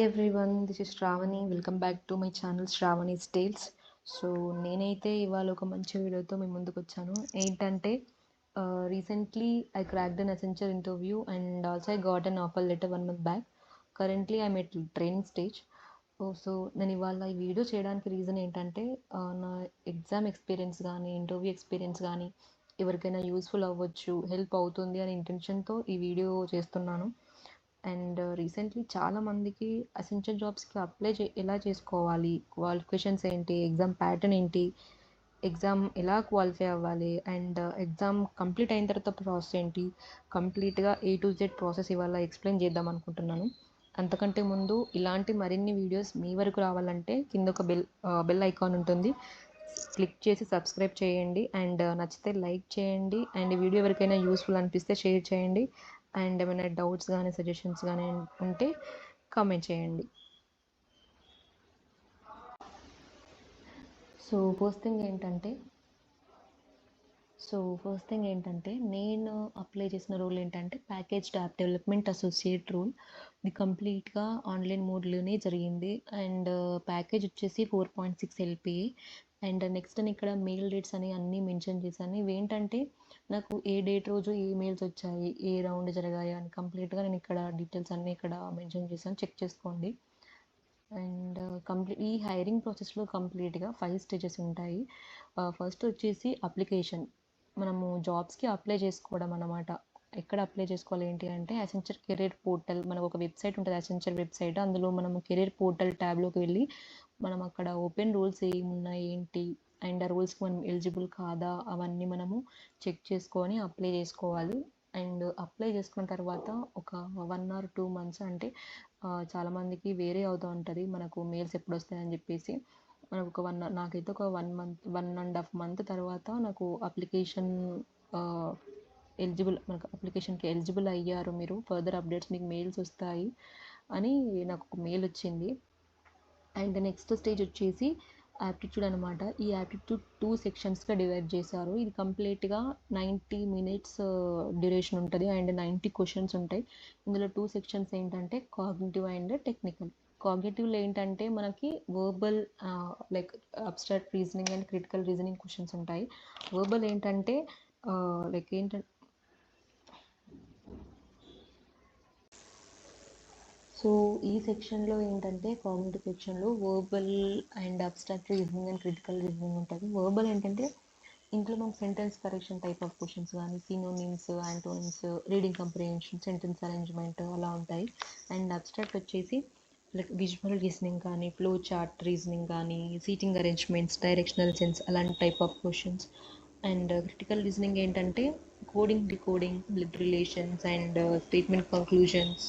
Everyone, this is Sravani. Welcome back to my channel Sravani's tales. So నేనైతే ఇవాళ ఒక మంచి వీడియోతో మీ ముందుకు వచ్చాను. ఏంటంటే recently I cracked an Accenture interview and also I got an offer letter 1 month back. Currently I'm at training stage. So నేను ఇవాళ ఈ వీడియో చేయడానికి రీజన్ ఏంటంటే నా ఎగ్జామ్ ఎక్స్పీరియన్స్ కానీ ఇంటర్వ్యూ ఎక్స్పీరియన్స్ కానీ ఎవరికైనా యూస్ఫుల్ అవ్వచ్చు, హెల్ప్ అవుతుంది అనే ఇంటెన్షన్తో ఈ వీడియో చేస్తున్నాను. అండ్ రీసెంట్లీ చాలామందికి అసెంచర్ జాబ్స్కి ఎలా చేసుకోవాలి, క్వాలిఫికేషన్స్ ఏంటి, ఎగ్జామ్ ప్యాటర్న్ ఏంటి, ఎగ్జామ్ ఎలా క్వాలిఫై అవ్వాలి, అండ్ ఎగ్జామ్ కంప్లీట్ అయిన తర్వాత ప్రాసెస్ ఏంటి, కంప్లీట్గా A to Z ప్రాసెస్ ఇవాళ ఎక్స్ప్లెయిన్ చేద్దాం అనుకుంటున్నాను. అంతకంటే ముందు ఇలాంటి మరిన్ని వీడియోస్ మీ వరకు రావాలంటే కింద ఒక బెల్ ఐకాన్ ఉంటుంది, క్లిక్ చేసి సబ్స్క్రైబ్ చేయండి. అండ్ నచ్చితే లైక్ చేయండి. అండ్ వీడియో ఎవరికైనా యూస్ఫుల్ అనిపిస్తే షేర్ చేయండి. అండ్ ఏమైనా డౌట్స్ కానీ సజెషన్స్ కానీ ఉంటే కామెంట్ చేయండి. సో ఫస్ట్ థింగ్ ఏంటంటే నేను అప్లై చేసిన రోల్ ఏంటంటే packaged app development associate role. ఇది కంప్లీట్గా ఆన్లైన్ మోడ్లోనే జరిగింది. అండ్ ప్యాకేజ్ వచ్చేసి 4.6 LPA. అండ్ నెక్స్ట్ నేను ఇక్కడ మెయిల్ డేట్స్ అని అన్నీ మెన్షన్ చేశాను. ఇవేంటంటే నాకు ఏ డేట్ రోజు ఏ మెయిల్స్ వచ్చాయి, ఏ రౌండ్ జరిగాయి అని కంప్లీట్గా నేను ఇక్కడ డీటెయిల్స్ అన్నీ ఇక్కడ మెన్షన్ చేశాను, చెక్ చేసుకోండి. అండ్ ఈ హైరింగ్ ప్రాసెస్లో కంప్లీట్గా 5 స్టేజెస్ ఉంటాయి. ఫస్ట్ వచ్చేసి అప్లికేషన్, మనము జాబ్స్కి అప్లై చేసుకోవడం అన్నమాట. ఎక్కడ అప్లై చేసుకోవాలి ఏంటి అంటే అసెంచర్ కెరీర్ పోర్టల్, మనకు ఒక వెబ్సైట్ ఉంటుంది, అసెంచర్ వెబ్సైట్. అందులో మనము కెరీర్ పోర్టల్ ట్యాబ్లోకి వెళ్ళి మనం అక్కడ ఓపెన్ రోల్స్ ఏమున్నాయి ఏంటి, అండ్ ఆ రోల్స్కి మనం ఎలిజిబుల్ కాదా అవన్నీ మనము చెక్ చేసుకొని అప్లై చేసుకోవాలి. అండ్ అప్లై చేసుకున్న తర్వాత ఒక 1 or 2 months, అంటే చాలామందికి వేరే అవుతూ ఉంటుంది మనకు మెయిల్స్ ఎప్పుడు వస్తాయని చెప్పేసి. మనకు నాకైతే ఒక 1.5 month తర్వాత నాకు అప్లికేషన్కి ఎలిజిబుల్ అయ్యారు మీరు, ఫర్దర్ అప్డేట్స్ మీకు మెయిల్స్ వస్తాయి అని నాకు ఒక మెయిల్ వచ్చింది. అండ్ నెక్స్ట్ స్టేజ్ వచ్చేసి యాప్టిట్యూడ్ అనమాట. ఈ యాప్టిట్యూడ్ 2 సెక్షన్స్గా డివైడ్ చేశారు. ఇది కంప్లీట్గా 90 minutes డ్యూరేషన్ ఉంటుంది అండ్ 90 questions ఉంటాయి. ఇందులో 2 sections ఏంటంటే కాగ్నిటివ్ అండ్ టెక్నికల్. కాగ్నిటివ్లో ఏంటంటే మనకి verbal, like abstract reasoning and critical reasoning questions ఉంటాయి. వర్బల్ ఏంటంటే లైక్ ఏంటంటే సో ఈ సెక్షన్లో ఏంటంటే కాగ్నిటివ్ సెక్షన్లో verbal and abstract reasoning and critical reasoning ఉంటుంది. వర్బల్ ఏంటంటే ఇంట్లో మనం sentence correction type of questions కానీ synonyms, antonyms, reading comprehension, sentence arrangement అలా ఉంటాయి. అండ్ అబ్స్ట్రాక్ట్ వచ్చేసి లైక్ విజువల్ రీజనింగ్ కానీ, ఫ్లో చార్ట్ రీజనింగ్ కానీ, సీటింగ్ అరేంజ్మెంట్స్, డైరెక్షనల్ సెన్స్ అలాంటి type of questions. And critical reasoning ఏంటంటే coding, decoding, blood relations and statement conclusions,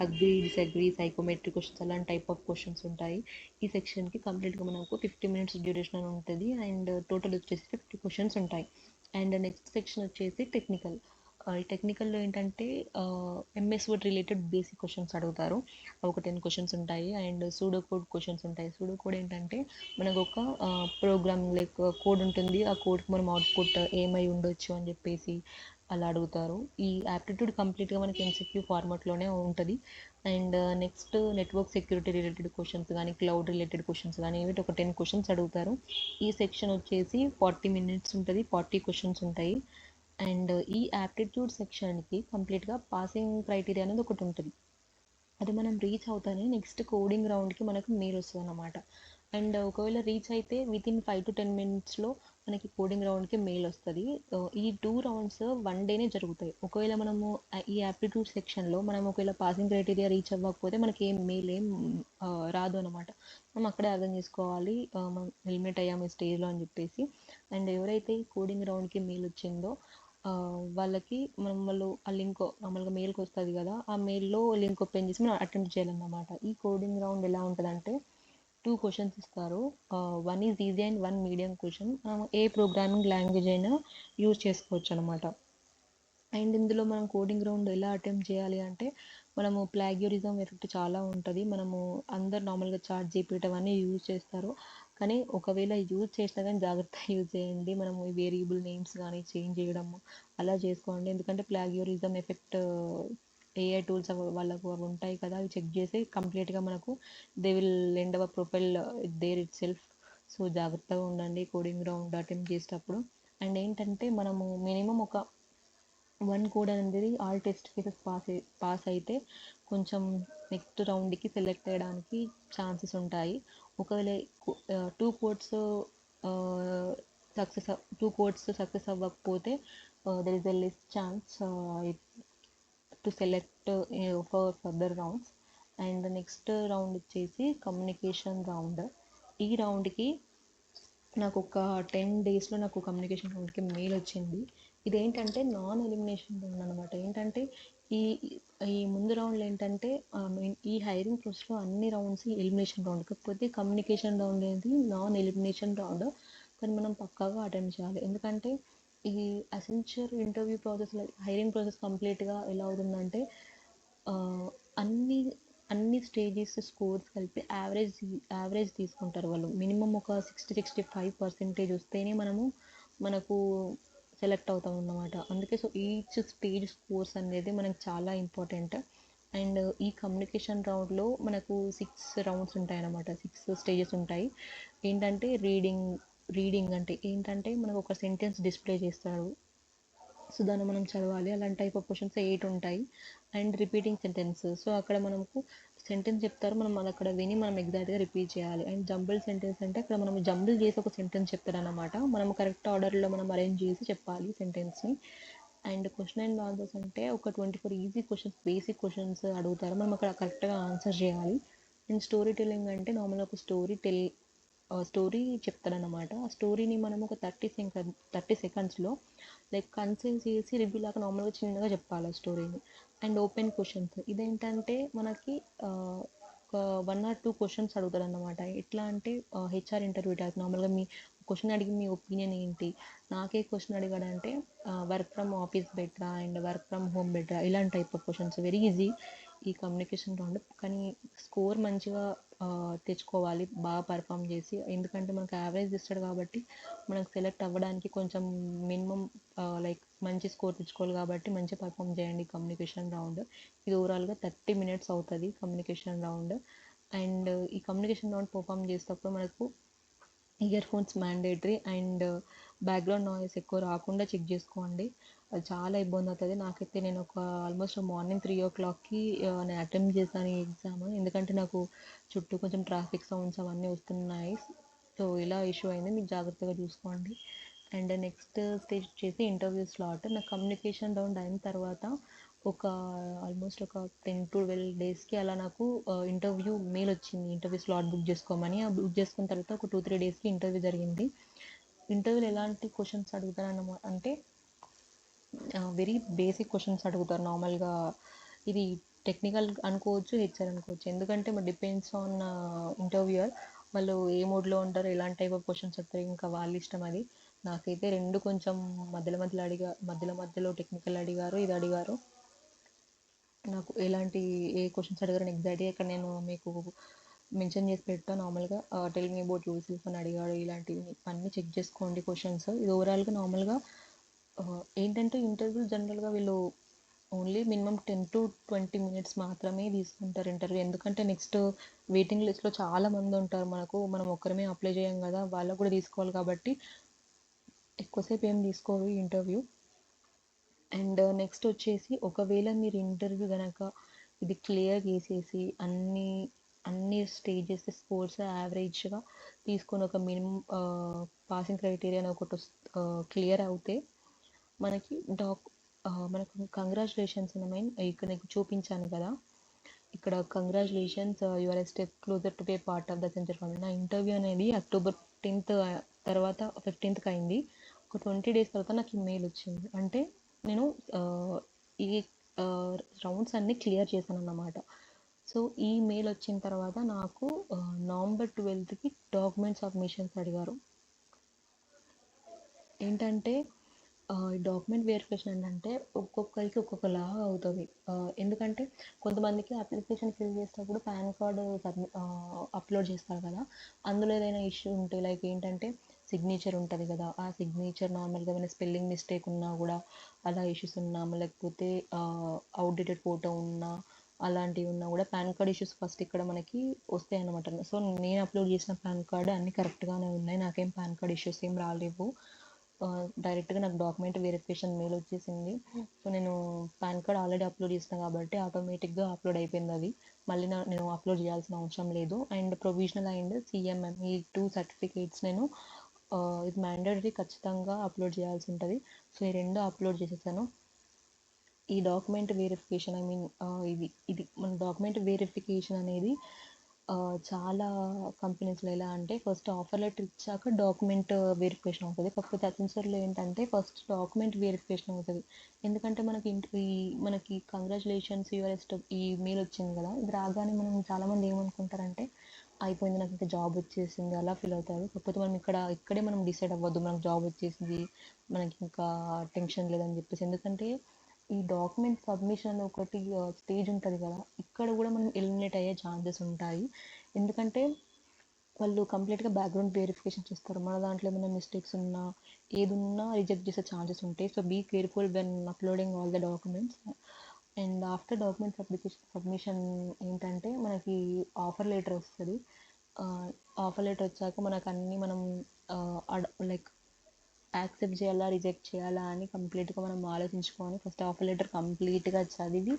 agree, disagree, psychometric questions అలాంటి type of questions ఉంటాయి. ఈ సెక్షన్కి కంప్లీట్గా మనకు 50 minutes డ్యూరేషన్ అని ఉంటుంది. అండ్ టోటల్ వచ్చేసి 50 questions ఉంటాయి. అండ్ నెక్స్ట్ సెక్షన్ వచ్చేసి టెక్నికల్. ఈ టెక్నికల్లో ఏంటంటే MS word related basic questions అడుగుతారు. ఒక 10 questions ఉంటాయి. అండ్ సూడో కోడ్ క్వశ్చన్స్ ఉంటాయి. సూడో కోడ్ ఏంటంటే మనకు ఒక ప్రోగ్రామ్ లైక్ కోడ్ ఉంటుంది, ఆ కోడ్కి మనం అవుట్పుట్ ఏమై ఉండొచ్చు అని చెప్పేసి అలా అడుగుతారు. ఈ యాప్టిట్యూడ్ కంప్లీట్గా మనకి MCQ ఫార్మాట్లోనే ఉంటుంది. And next network security related questions కానీ, క్లౌడ్ రిలేటెడ్ క్వశ్చన్స్ కానీ, ఇవి ఒక 10 questions అడుగుతారు. ఈ సెక్షన్ వచ్చేసి 40 minutes ఉంటుంది, 40 questions ఉంటాయి. అండ్ ఈ యాప్టిట్యూడ్ సెక్షన్కి కంప్లీట్గా పాసింగ్ క్రైటీరియా అనేది ఒకటి ఉంటుంది. అది మనం రీచ్ అవుతానే నెక్స్ట్ కోడింగ్ రౌండ్కి మనకు మెయిల్ వస్తుంది అన్నమాట. అండ్ ఒకవేళ రీచ్ అయితే వితిన్ 5 to 10 minutesలో మనకి కోడింగ్ రౌండ్కి మెయిల్ వస్తుంది. ఈ 2 rounds 1 dayనే జరుగుతాయి. ఒకవేళ మనము ఈ యాప్టిట్యూడ్ సెక్షన్లో మనం ఒకవేళ పాసింగ్ క్రైటీరియా రీచ్ అవ్వకపోతే మనకి మెయిల్ రాదు అనమాట. మనం అక్కడే అర్థం చేసుకోవాలి మనం ఎలిమినేట్ అయ్యాము ఈ స్టేజ్లో అని చెప్పేసి. అండ్ ఎవరైతే ఈ కోడింగ్ రౌండ్కి మెయిల్ వచ్చిందో వాళ్ళకి వాళ్ళు ఆ లింక్ మామూలుగా మెయిల్కి వస్తుంది కదా, ఆ మెయిల్లో లింక్ ఓపెన్ చేసి మనం అటెంప్ట్ చేయాలన్నమాట. ఈ కోడింగ్ రౌండ్ ఎలా ఉంటుందంటే 2 questions ఇస్తారు. 1 is easy and 1 medium question. A programming language అయినా యూజ్ చేసుకోవచ్చు అనమాట. అండ్ ఇందులో మనం కోడింగ్ రౌండ్ ఎలా అటెంప్ట్ చేయాలి అంటే మనము ప్లాగ్యూరిజం ఎఫెక్ట్ చాలా ఉంటుంది. మనము అందరు నార్మల్గా చాట్ జీపీటీ అవన్నీ యూజ్ చేస్తారు, కానీ ఒకవేళ యూజ్ చేసినా కానీ జాగ్రత్తగా యూజ్ చేయండి. మనము ఈ వేరియబుల్ నేమ్స్ కానీ చేంజ్ చేయడము అలా చేసుకోండి, ఎందుకంటే ప్లాగ్యూరిజం ఎఫెక్ట్ ఏఐ టూల్స్ వాళ్ళకు అవి ఉంటాయి కదా, అవి చెక్ చేసి కంప్లీట్గా మనకు they will end our profile there itself. So జాగ్రత్తగా ఉండండి కోడింగ్ రౌండ్ అటెంప్ట్ చేసేటప్పుడు. అండ్ ఏంటంటే మనము మినిమం ఒక 1 కోడ్ అనేది ఆల్ టెస్ట్ కేసెస్ పాస్ అయితే కొంచెం నెక్స్ట్ రౌండ్కి సెలెక్ట్ అయ్యడానికి ఛాన్సెస్ ఉంటాయి. ఒకవేళ 2 కోడ్స్ సక్సెస్ 2 కోడ్స్ సక్సెస్ అవ్వకపోతే there is a less chance to select for further rounds. And next round వచ్చేసి కమ్యూనికేషన్ రౌండ్. ఈ రౌండ్కి నాకు ఒక 10 డేస్లో నాకు కమ్యూనికేషన్ రౌండ్కి మెయిల్ వచ్చింది. ఇదేంటంటే నాన్ ఎలిమినేషన్ రౌండ్ అనమాట. ఏంటంటే ఈ ఈ ముందు రౌండ్లో ఏంటంటే ఈ హైరింగ్ ప్రాసెస్లో అన్ని రౌండ్స్ ఎలిమినేషన్ రౌండ్, కాకపోతే కమ్యూనికేషన్ రౌండ్ అనేది నాన్ ఎలిమినేషన్ రౌండ్. కానీ మనం పక్కాగా అటెండ్ చేయాలి. ఎందుకంటే ఈ అసెన్షియల్ ఇంటర్వ్యూ ప్రాసెస్లో హైరింగ్ ప్రాసెస్ కంప్లీట్గా ఎలా అవుతుందంటే అన్ని అన్ని స్టేజెస్ స్కోర్స్ కలిపి యావరేజ్ తీసుకుంటారు వాళ్ళు. మినిమం ఒక 60-65% వస్తేనే మనకు సెలెక్ట్ అవుతాం అన్నమాట. అందుకే సో ఈచ్ స్టేజ్ స్కోర్స్ అనేది మనకు చాలా ఇంపార్టెంట్. అండ్ ఈ కమ్యూనికేషన్ రౌండ్లో మనకు 6 రౌండ్స్ ఉంటాయి అన్నమాట, 6 స్టేజెస్ ఉంటాయి. ఏంటంటే రీడింగ్ అంటే ఏంటంటే మనకు ఒక సెంటెన్స్ డిస్ప్లే చేస్తాడు, సో దాన్ని మనం చదవాలి. అలాంటి టైప్ ఆఫ్ క్వశ్చన్స్ 8 ఉంటాయి. అండ్ రిపీటింగ్ సెంటెన్స్, సో అక్కడ మనకు సెంటెన్స్ చెప్తారు, మనం అది అక్కడ విని మనం ఎగ్జాక్ట్గా రిపీట్ చేయాలి. అండ్ జంబుల్ సెంటెన్స్ అంటే అక్కడ మనం జంబుల్ చేసి ఒక సెంటెన్స్ చెప్తారనమాట, మనం కరెక్ట్ ఆర్డర్లో మనం అరేంజ్ చేసి చెప్పాలి సెంటెన్స్ని. అండ్ క్వశ్చన్ అండ్ ఆన్సర్స్ అంటే ఒక 24 ఈజీ క్వశ్చన్స్, బేసిక్ క్వశ్చన్స్ అడుగుతారు, మనం అక్కడ కరెక్ట్గా ఆన్సర్ చేయాలి. అండ్ స్టోరీ టెల్లింగ్ అంటే నార్మల్గా ఒక స్టోరీ చెప్తాడనమాట. ఆ స్టోరీని మనం ఒక 30 సెకండ్స్లో లైక్ కన్సైజ్ చేసి రివ్యూ లాగా నార్మల్గా చిన్నగా చెప్పాలి ఆ స్టోరీని. అండ్ ఓపెన్ క్వశ్చన్స్, ఇదేంటంటే మనకి ఒక 1 or 2 క్వశ్చన్స్ అడుగుతారు అన్నమాట. ఎట్లా అంటే హెచ్ఆర్ ఇంటర్వ్యూ టైప్, నార్మల్గా మీ క్వశ్చన్ అడిగి మీ ఒపీనియన్ ఏంటి, నాకే క్వశ్చన్ అడిగాడంటే వర్క్ ఫ్రమ్ ఆఫీస్ బెటరా అండ్ వర్క్ ఫ్రమ్ హోమ్ బెటరా, ఇలాంటి type of questions. Very easy ఈ కమ్యూనికేషన్ రౌండ్. కానీ స్కోర్ మంచిగా తెచ్చుకోవాలి బాగా పర్ఫామ్ చేసి, ఎందుకంటే మనకు యావరేజ్ ఇస్తాడు కాబట్టి మనకు సెలెక్ట్ అవ్వడానికి కొంచెం మినిమం లైక్ మంచి స్కోర్ తెచ్చుకోవాలి కాబట్టి మంచిగా పర్ఫామ్ చేయండి కమ్యూనికేషన్ రౌండ్. ఇది ఓవరాల్గా 30 minutes అవుతుంది కమ్యూనికేషన్ రౌండ్. అండ్ ఈ కమ్యూనికేషన్ రౌండ్ పర్ఫామ్ చేసేటప్పుడు మనకు ear phones mandatory. And background noise ఎక్కువ రాకుండా చెక్ చేసుకోండి, అది చాలా ఇబ్బంది అవుతుంది. నాకైతే నేను ఒక ఆల్మోస్ట్ మార్నింగ్ 3 o'clockకి నేను అటెంప్ట్ చేశాను ఈ ఎగ్జామ్, ఎందుకంటే నాకు చుట్టూ కొంచెం ట్రాఫిక్ సౌండ్స్ అవన్నీ వస్తున్నాయి. సో ఇలా ఇష్యూ అయింది, మీకు జాగ్రత్తగా చూసుకోండి. అండ్ నెక్స్ట్ స్టేజ్ వచ్చేసి ఇంటర్వ్యూ స్లాట్. నాకు కమ్యూనికేషన్ రౌండ్ అయిన తర్వాత ఒక ఆల్మోస్ట్ ఒక 10-12 డేస్కి అలా నాకు ఇంటర్వ్యూ మెయిల్ వచ్చింది, ఇంటర్వ్యూ స్లాట్ బుక్ చేసుకోమని. ఆ బుక్ చేసుకున్న తర్వాత ఒక 2-3 డేస్కి ఇంటర్వ్యూ జరిగింది. ఇంటర్వ్యూలో ఎలాంటి క్వశ్చన్స్ అడుగుతారు అంటే వెరీ బేసిక్ క్వశ్చన్స్ అడుగుతారు నార్మల్గా. ఇది టెక్నికల్ అనుకోవచ్చు, హెచ్ఆర్ అనుకోవచ్చు, ఎందుకంటే మరి డిపెండ్స్ ఆన్ ఇంటర్వ్యూయర్, వాళ్ళు ఏ మోడ్లో ఉంటారు, ఎలాంటి టైప్ ఆఫ్ క్వశ్చన్స్ చెప్తారు, ఇంకా వాళ్ళ ఇష్టం అది. నాకైతే రెండు కొంచెం మధ్యలో టెక్నికల్ అడిగారు, ఇది అడిగారు. నాకు ఏ క్వశ్చన్స్ అడిగారని ఎగ్జాక్ట్గా ఇక్కడ నేను మీకు మెన్షన్ చేసి పెట్టా. నార్మల్గా tell me about your self అని అడిగాడు, ఇలాంటివి అన్నీ చెక్ చేసుకోండి క్వశ్చన్స్. ఇది ఓవరాల్గా నార్మల్గా ఏంటంటే ఇంటర్వ్యూ జనరల్గా వీళ్ళు ఓన్లీ మినిమం 10-20 minutes మాత్రమే తీసుకుంటారు ఇంటర్వ్యూ, ఎందుకంటే నెక్స్ట్ వెయిటింగ్ లిస్ట్లో చాలా మంది ఉంటారు, మనం ఒక్కరమే అప్లై చేయం కదా, వాళ్ళకు కూడా తీసుకోవాలి కాబట్టి ఎక్కువసేపు ఏం తీసుకోరు ఈ ఇంటర్వ్యూ. అండ్ నెక్స్ట్ వచ్చేసి ఒకవేళ మీరు ఇంటర్వ్యూ కనుక ఇది క్లియర్ చేసేసి అన్ని స్టేజెస్ స్కోర్స్ యావరేజ్గా తీసుకొని ఒక మినిమం పాసింగ్ క్రైటీరియా ఒకటి క్లియర్ అవుతే మనకి మనకు కంగ్రాచులేషన్స్ అని ఇక్కడ నీకు చూపించాను కదా, ఇక్కడ congratulations your a step closer to be part of the Accenture fund. నా ఇంటర్వ్యూ అనేది October 10th తర్వాత 15th అయింది. ఒక 20 days తర్వాత నాకు ఈమెయిల్ వచ్చింది, అంటే నేను ఈ రౌండ్స్ అన్నీ క్లియర్ చేశాను అన్నమాట. సో ఈ మెయిల్ వచ్చిన తర్వాత నాకు November 12th డాక్యుమెంట్ సబ్మిషన్స్ అడిగారు. ఏంటంటే డాక్యుమెంట్ వెరిఫికేషన్ ఏంటంటే ఒక్కొక్కరికి ఒక్కొక్కలాగా అవుతుంది. ఎందుకంటే కొంతమందికి అప్లికేషన్ ఫిల్ చేసేటప్పుడు పాన్ కార్డు అప్లోడ్ చేస్తారు కదా, అందులో ఏదైనా ఇష్యూ ఉంటే లైక్ ఏంటంటే సిగ్నేచర్ ఉంటుంది కదా, ఆ సిగ్నేచర్ నార్మల్గా ఏమైనా స్పెల్లింగ్ మిస్టేక్ ఉన్నా కూడా అలా ఇష్యూస్ ఉన్నా, లేకపోతే అవుట్డేటెడ్ ఫోటో ఉన్నా, అలాంటివి ఉన్నా కూడా పాన్ కార్డ్ ఇష్యూస్ ఫస్ట్ ఇక్కడ మనకి వస్తాయి అన్నమాట. సో నేను అప్లోడ్ చేసిన పాన్ కార్డ్ అన్నీ కరెక్ట్గానే ఉన్నాయి, నాకేం పాన్ కార్డ్ ఇష్యూస్ ఏం రాలేవు. డైరెక్ట్గా నాకు డాక్యుమెంట్ వెరిఫికేషన్ మెయిల్ వచ్చేసింది. సో నేను పాన్ కార్డ్ ఆల్రెడీ అప్లోడ్ చేసిన కాబట్టి ఆటోమేటిక్గా అప్లోడ్ అయిపోయింది అది. మళ్ళీ నేను అప్లోడ్ చేయాల్సిన అవసరం లేదు. అండ్ ప్రొవిజనల్ అండ్ సిఎంఎం ఈ 2 సర్టిఫికేట్స్ నేను ఇది మ్యాండేటరీ ఖచ్చితంగా అప్లోడ్ చేయాల్సి ఉంటుంది. సో ఈ 2 అప్లోడ్ చేసేసాను. ఈ డాక్యుమెంట్ వెరిఫికేషన్ ఇది మన డాక్యుమెంట్ వెరిఫికేషన్ అనేది చాలా కంపెనీస్లో ఎలా అంటే ఫస్ట్ ఆఫర్ లెటర్ ఇచ్చాక డాక్యుమెంట్ వెరిఫికేషన్ అవుతుంది. కాకపోతే అసెన్చర్లో ఏంటంటే ఫస్ట్ డాక్యుమెంట్ వెరిఫికేషన్ అవుతుంది. ఎందుకంటే మనకి కంగ్రాచులేషన్స్ ఈ మెయిల్ వచ్చింది కదా, ఇది రాగానే మనం చాలామంది ఏమనుకుంటారంటే అయిపోయింది, నాకు ఇంకా జాబ్ వచ్చేసింది అలా ఫీల్ అవుతారు. కాకపోతే మనం ఇక్కడే మనం డిసైడ్ అవ్వద్దు మనకు జాబ్ వచ్చేసింది, మనకి ఇంకా టెన్షన్ లేదని చెప్పేసి. ఎందుకంటే ఈ డాక్యుమెంట్ సబ్మిషన్ ఒకటి స్టేజ్ ఉంటుంది కదా, ఇక్కడ కూడా మనం ఎలిమినేట్ అయ్యే ఛాన్సెస్ ఉంటాయి. ఎందుకంటే వాళ్ళు కంప్లీట్గా బ్యాక్గ్రౌండ్ వెరిఫికేషన్ చేస్తారు, మన దాంట్లో ఏమైనా మిస్టేక్స్ ఉన్నా ఏది ఉన్నా రిజెక్ట్ చేసే ఛాన్సెస్ ఉంటాయి. So be careful when uploading all the documents. And after document submission ఏంటంటే మనకి ఆఫర్ లెటర్ వస్తుంది. ఆఫర్ లెటర్ వచ్చాక మనకు అన్నీ మనం లైక్ యాక్సెప్ట్ చేయాలా రిజెక్ట్ చేయాలా అని కంప్లీట్గా మనం ఆలోచించుకొని ఫస్ట్ ఆఫర్ లెటర్ కంప్లీట్గా చదివి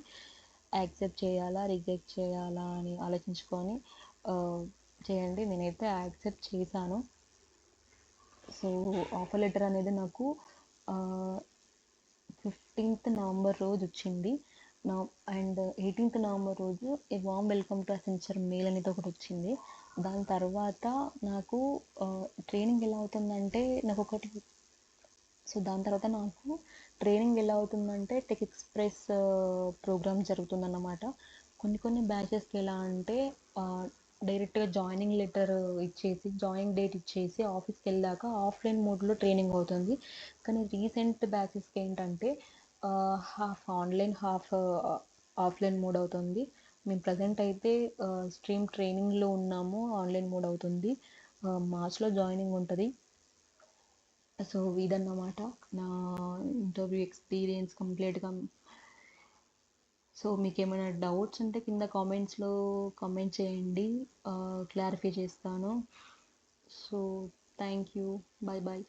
యాక్సెప్ట్ చేయాలా రిజెక్ట్ చేయాలా అని ఆలోచించుకొని చేయండి. నేనైతే యాక్సెప్ట్ చేశాను. సో ఆఫర్ లెటర్ అనేది నాకు 15th నవంబర్ రోజు వచ్చింది నా. అండ్ 18th నవంబర్ రోజు a warm welcome to Accenture mail అనేది ఒకటి వచ్చింది. దాని తర్వాత నాకు ట్రైనింగ్ ఎలా అవుతుందంటే దాని తర్వాత నాకు ట్రైనింగ్ ఎలా అవుతుందంటే టెక్ ఎక్స్ప్రెస్ ప్రోగ్రామ్ జరుగుతుందన్నమాట. కొన్ని బ్యాచెస్కి ఎలా అంటే డైరెక్ట్గా జాయినింగ్ లెటర్ ఇచ్చేసి జాయినింగ్ డేట్ ఇచ్చేసి ఆఫీస్కి వెళ్ళాక ఆఫ్లైన్ మోడ్లో ట్రైనింగ్ అవుతుంది. కానీ రీసెంట్ బ్యాచెస్కి ఏంటంటే half online half offline mode అవుతుంది. మేము ప్రజెంట్ అయితే స్ట్రీమ్ ట్రైనింగ్లో ఉన్నాము, ఆన్లైన్ మోడ్ అవుతుంది. మార్చ్లో జాయినింగ్ ఉంటుంది. సో ఇదన్నమాట నా ఇంటర్వ్యూ ఎక్స్పీరియన్స్ కంప్లీట్గా. సో మీకు ఏమైనా డౌట్స్ ఉంటే కింద కామెంట్స్లో కామెంట్ చేయండి, క్లారిఫై చేస్తాను. So thank you, bye bye.